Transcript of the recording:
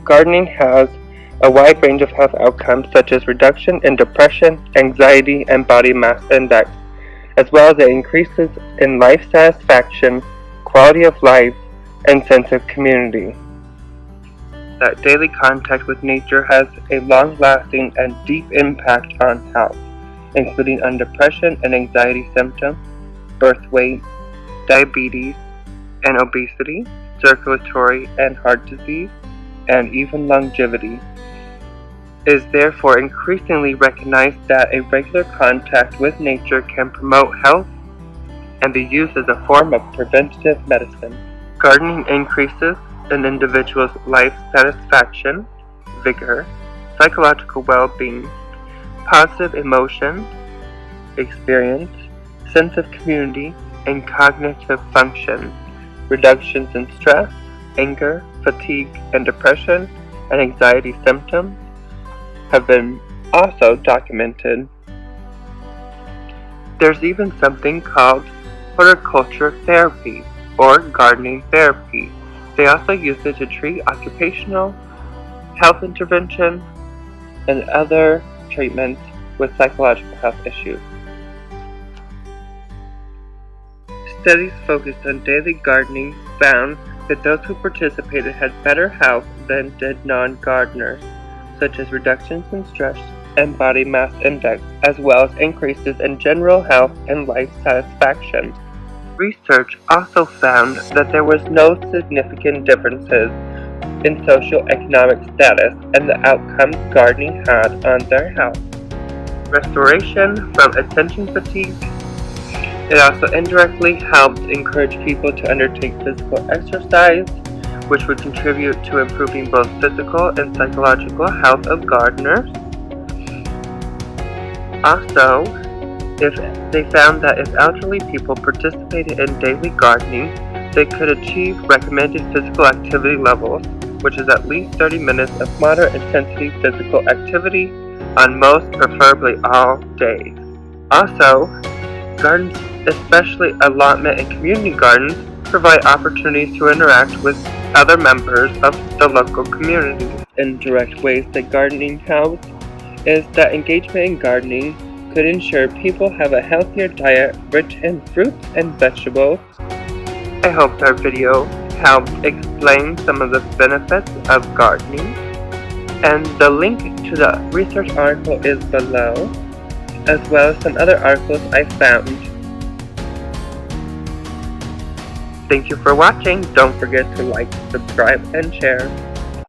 Gardening has a wide range of health outcomes such as reduction in depression, anxiety, and body mass index, as well as increases in life satisfaction, quality of life, and sense of community. That daily contact with nature has a long-lasting and deep impact on health, including on depression and anxiety symptoms, birth weight, diabetes and obesity, circulatory and heart disease, and even longevity. It is therefore increasingly recognized that a regular contact with nature can promote health and be used as a form of preventative medicine. Gardening increases an individual's life satisfaction, vigor, psychological well-being, positive emotions, experience, sense of community, and cognitive function. Reductions in stress, anger, fatigue, and depression, and anxiety symptoms have been also documented. There's even something called horticulture therapy or gardening therapy. They also use it to treat occupational health interventions and other treatments with psychological health issues. Studies focused on daily gardening found that those who participated had better health than did non-gardeners, such as reductions in stress and body mass index, as well as increases in general health and life satisfaction. Research also found that there was no significant differences in socioeconomic status and the outcomes gardening had on their health. Restoration from attention fatigue. It also indirectly helped encourage people to undertake physical exercise, which would contribute to improving both physical and psychological health of gardeners. Also, if they found that if elderly people participated in daily gardening, they could achieve recommended physical activity levels, which is at least 30 minutes of moderate intensity physical activity on most, preferably all days. Also, gardens, especially allotment and community gardens, provide opportunities to interact with other members of the local community. Indirect ways that gardening helps is that engagement in gardening could ensure people have a healthier diet rich in fruits and vegetables. I hope our video helped explain some of the benefits of gardening, and the link to the research article is below, as well as some other articles I found. Thank you for watching. Don't forget to like, subscribe, and share.